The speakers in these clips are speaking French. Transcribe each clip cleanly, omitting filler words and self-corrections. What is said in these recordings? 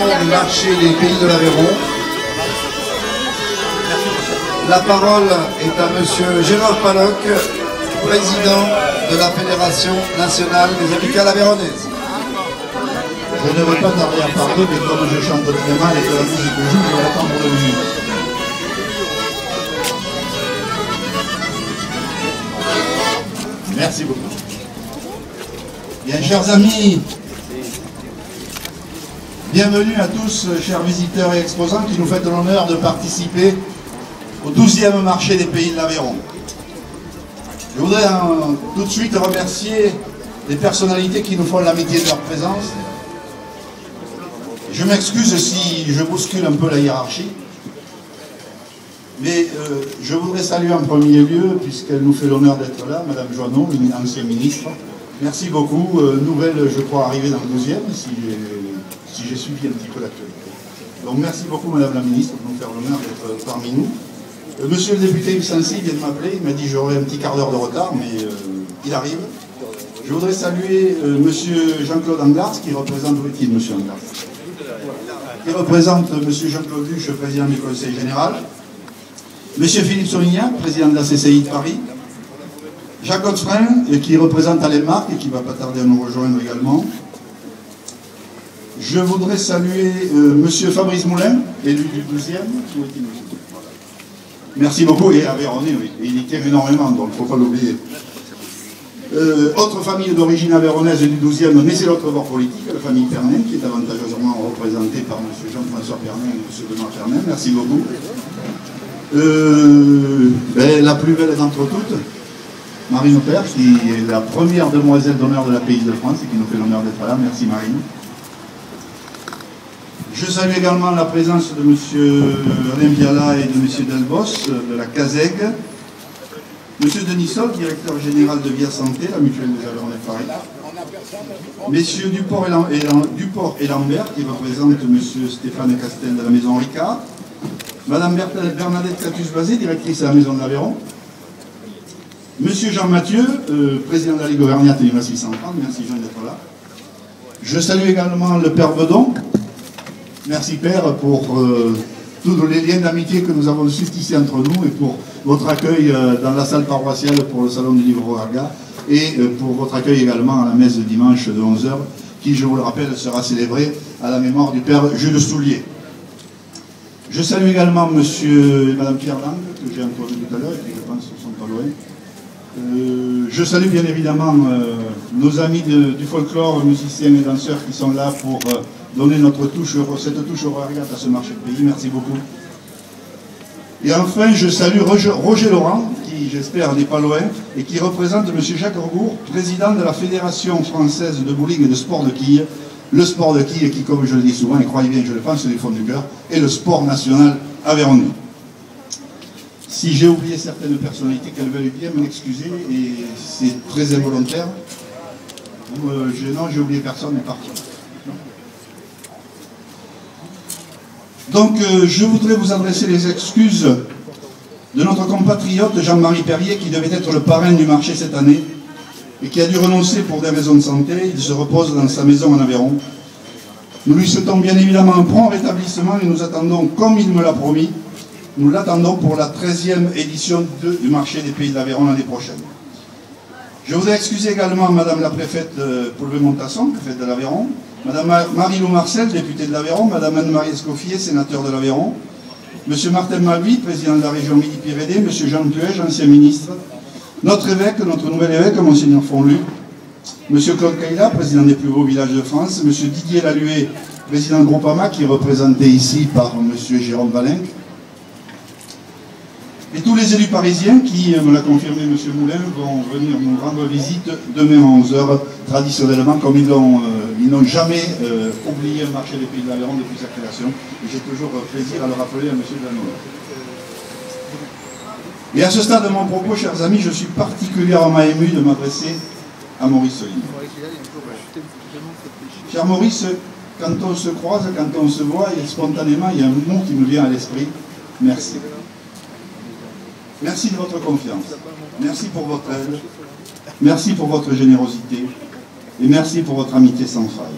du marché des Pays de l'Aveyron. La parole est à monsieur Gérard Paloc, président de la Fédération nationale des amicales aveyronnaises. Je ne vais pas tarder à parler, mais comme je chante très mal et que la musique joue, je vais attendre 2 minutes. Merci beaucoup. Bien, chers amis, bienvenue à tous, chers visiteurs et exposants, qui nous faites l'honneur de participer au 12e marché des Pays de l'Aveyron. Je voudrais tout de suite remercier les personnalités qui nous font l'amitié de leur présence. Je m'excuse si je bouscule un peu la hiérarchie, mais je voudrais saluer en premier lieu, puisqu'elle nous fait l'honneur d'être là, Madame Joanneau, ancienne ministre. Merci beaucoup. Nouvelle, je crois, arrivée dans le 12e, si j'ai suivi un petit peu l'actualité. Donc merci beaucoup, Madame la ministre, de nous faire l'honneur d'être parmi nous. Monsieur le député Yves Sancy vient de m'appeler, il m'a dit que j'aurais un petit quart d'heure de retard, mais il arrive. Je voudrais saluer Monsieur Jean-Claude Anglars, qui représente, où est-il, Monsieur Anglars? Qui représente Monsieur Jean-Claude Luche, président du Conseil général. Monsieur Philippe Solignac, président de la CCI de Paris. Jacques Godefrein, qui représente Alain Marc et qui ne va pas tarder à nous rejoindre également. Je voudrais saluer monsieur Fabrice Moulin, élu du 12e. Merci beaucoup, et Aveyronnais, oui. Et il y tient énormément, donc il ne faut pas l'oublier. Autre famille d'origine avéronnaise du 12e, mais c'est l'autre bord politique, la famille Pernin, qui est avantageusement représentée par monsieur Jean-François Pernin et monsieur Benoît Pernin. Merci beaucoup. La plus belle d'entre toutes, Marine Aubert, qui est la première demoiselle d'honneur de la Pays de France et qui nous fait l'honneur d'être là. Merci Marine. Je salue également la présence de M. Alain Biala et de M. Delbos de la CASEG. M. Denis Sol, directeur général de Via Santé, la mutuelle des Aveyronnais Paris. M. Duport et Lambert, qui représente M. Stéphane Castel de la Maison Ricard. Madame Bernadette Catus-Bazé, directrice de la Maison de l'Aveyron. Monsieur Jean Mathieu, président de la Ligue Auvergnate et du 630, merci Jean d'être là. Je salue également le Père Bedon. Merci Père pour tous les liens d'amitié que nous avons su tisser entre nous et pour votre accueil dans la salle paroissiale pour le salon du livre Raga et pour votre accueil également à la messe de dimanche de 11h qui, je vous le rappelle, sera célébrée à la mémoire du Père Jules Soulier. Je salue également monsieur et madame Pierre Lang, que j'ai entendu tout à l'heure et qui, je pense, sont pas loin. Je salue bien évidemment nos amis du folklore, musiciens et danseurs qui sont là pour donner cette touche Auvergnate à ce marché de pays. Merci beaucoup. Et enfin, je salue Roger Laurent, qui j'espère n'est pas loin, et qui représente M. Jacques Orgour, président de la Fédération française de bowling et de sport de quilles. Le sport de quilles qui, comme je le dis souvent, et croyez bien que je le pense du fond du cœur, est le sport national aveyronnais. Si j'ai oublié certaines personnalités, qu'elles veulent bien m'excuser, et c'est très involontaire. Non, j'ai oublié personne, mais parti. Donc, je voudrais vous adresser les excuses de notre compatriote Jean-Marie Perrier, qui devait être le parrain du marché cette année, et qui a dû renoncer pour des raisons de santé. Il se repose dans sa maison en Aveyron. Nous lui souhaitons bien évidemment un prompt rétablissement et nous attendons, comme il me l'a promis, nous l'attendons pour la 13e édition du marché des Pays de l'Aveyron l'année prochaine. Je voudrais excuser également Madame la préfète Paulvé-Montasson, préfète de l'Aveyron, Madame Marie-Lou Marcel, députée de l'Aveyron, Madame Anne-Marie Escoffier, sénateur de l'Aveyron, Monsieur Martin Malvy, président de la région Midi-Pyrénées, Monsieur Jean Puech, ancien ministre, notre évêque, notre nouvel évêque, Monseigneur Fonlu, M. Claude Caïla, président des plus beaux villages de France, M. Didier Lalué, président de Groupama, qui est représenté ici par M. Jérôme Valenc, et tous les élus parisiens qui, me l'a confirmé M. Moulin, vont venir nous rendre visite demain à 11h, traditionnellement, comme ils n'ont jamais oublié le marché des Pays de l'Aveyron depuis sa création. Et j'ai toujours plaisir à le rappeler à M. Danois. Et à ce stade de mon propos, chers amis, je suis particulièrement ému de m'adresser à Maurice Solignac. Cher Maurice, quand on se croise, quand on se voit, spontanément, il y a un mot qui me vient à l'esprit. Merci. Merci de votre confiance. Merci pour votre aide. Merci pour votre générosité. Et merci pour votre amitié sans faille.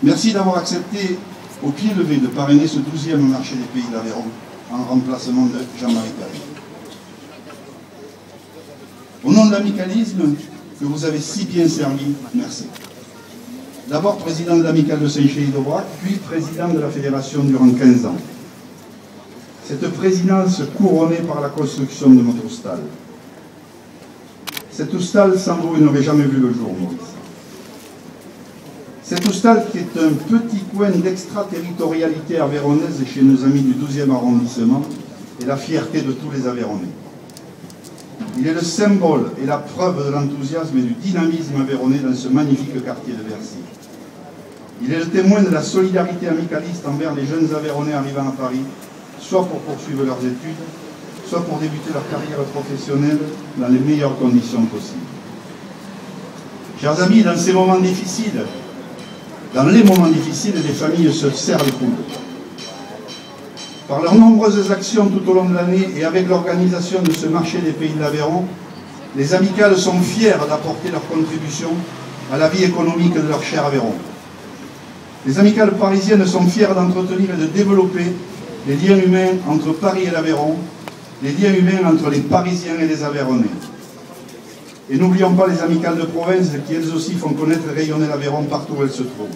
Merci d'avoir accepté au pied levé de parrainer ce 12e marché des Pays de l'Aveyron en remplacement de Jean-Marie Calais. Au nom de l'amicalisme que vous avez si bien servi, merci. D'abord président de l'amicale de Saint-Chély-d'Aubrac, puis président de la fédération durant 15 ans. Cette présidence couronnée par la construction de notre hostal. Cette hostal sans vous n'aurait jamais vu le jour, Maurice. Cette hostal qui est un petit coin d'extraterritorialité aveyronnaise chez nos amis du 12e arrondissement est la fierté de tous les Aveyronnais. Il est le symbole et la preuve de l'enthousiasme et du dynamisme aveyronnais dans ce magnifique quartier de Bercy. Il est le témoin de la solidarité amicaliste envers les jeunes Aveyronnais arrivant à Paris, soit pour poursuivre leurs études, soit pour débuter leur carrière professionnelle dans les meilleures conditions possibles. Chers amis, dans ces moments difficiles, les familles se serrent les coudes. Par leurs nombreuses actions tout au long de l'année et avec l'organisation de ce marché des Pays de l'Aveyron, les amicales sont fiers d'apporter leur contribution à la vie économique de leur cher Aveyron. Les amicales parisiennes sont fières d'entretenir et de développer les liens humains entre Paris et l'Aveyron, les liens humains entre les Parisiens et les Aveyronnais. Et n'oublions pas les amicales de province qui elles aussi font connaître et rayonner l'Aveyron partout où elles se trouvent.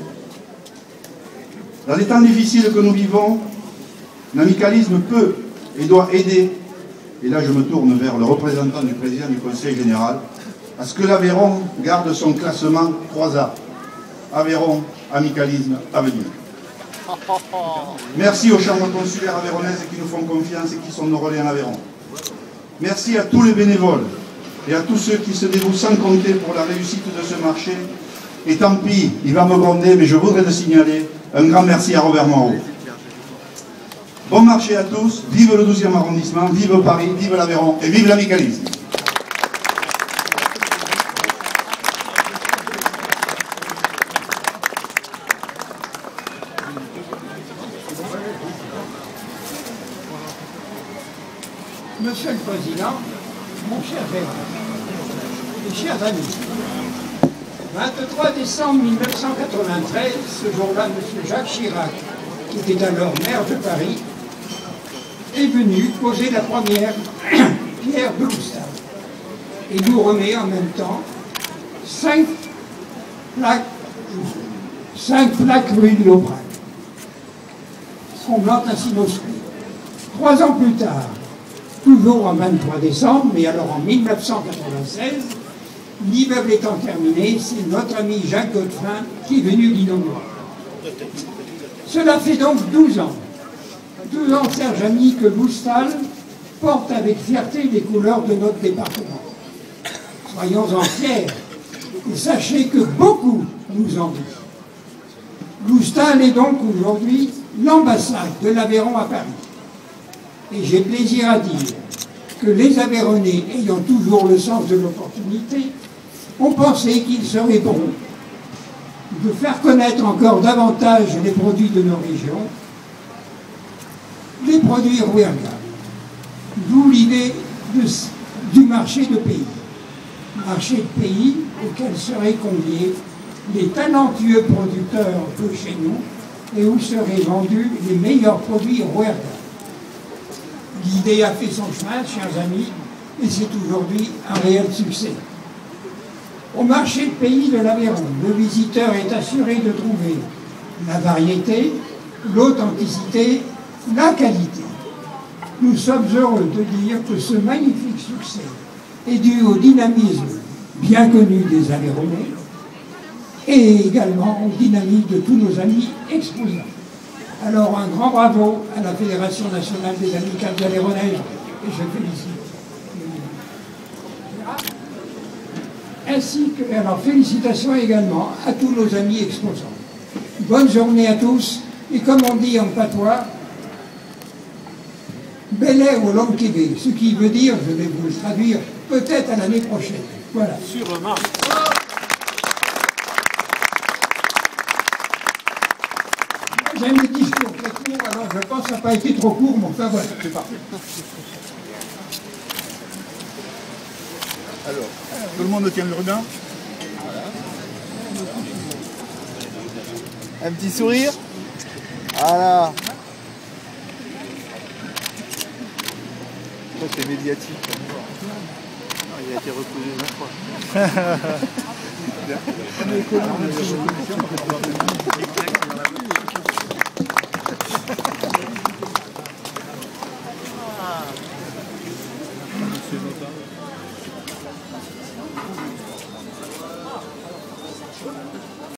Dans les temps difficiles que nous vivons, l'amicalisme peut et doit aider, et là je me tourne vers le représentant du président du Conseil général, à ce que l'Aveyron garde son classement 3A. Aveyron, amicalisme, avenir. Merci aux chambres consulaires aveyronnaises qui nous font confiance et qui sont nos relais en Aveyron. Merci à tous les bénévoles et à tous ceux qui se dévouent sans compter pour la réussite de ce marché. Et tant pis, il va me gronder, mais je voudrais le signaler, un grand merci à Robert Moreau. Bon marché à tous, vive le 12e arrondissement, vive Paris, vive l'Aveyron et vive l'amicalisme. Monsieur le Président, mon cher Gérard, mes chers amis, 23 décembre 1993, ce jour-là, M. Jacques Chirac, qui était alors maire de Paris, est venu poser la première pierre de l'hostal et nous remet en même temps 5 plaques rue de l'Aubrac, comblant ainsi nos souhaits. 3 ans plus tard, toujours en 23 décembre, mais alors en 1996, l'immeuble étant terminé, c'est notre ami Jacques Godefrin qui est venu l'inaugurer. Cela fait donc 12 ans. 12 ans, Serge Ami, que l'hostal porte avec fierté les couleurs de notre département. Soyons-en fiers et sachez que beaucoup nous envient. L'hostal est donc aujourd'hui l'ambassade de l'Aveyron à Paris. Et j'ai plaisir à dire que les Aveyronnais, ayant toujours le sens de l'opportunité, ont pensé qu'il serait bon de faire connaître encore davantage les produits de nos régions, les produits Rouergue. D'où l'idée du marché de pays. Marché de pays auquel seraient conviés les talentueux producteurs de chez nous et où seraient vendus les meilleurs produits Rouergue. L'idée a fait son chemin, chers amis, et c'est aujourd'hui un réel succès. Au marché de pays de l'Aveyron, le visiteur est assuré de trouver la variété, l'authenticité, la qualité. Nous sommes heureux de dire que ce magnifique succès est dû au dynamisme bien connu des Aveyronnais et également au dynamisme de tous nos amis exposants. Alors un grand bravo à la Fédération nationale des amicales aveyronnaises et je félicite. Ainsi que, alors félicitations également à tous nos amis exposants. Bonne journée à tous et comme on dit en patois, Bel air au long Québec, ce qui veut dire, je vais vous le traduire, peut-être à l'année prochaine. Voilà. Sûrement. J'aime les discours très courts, alors je pense que ça n'a pas été trop court, mais enfin voilà. C'est parfait. Alors, tout le monde tient le ruban. Un petit sourire. Voilà. C'est médiatique. Il a été reposé 9 fois.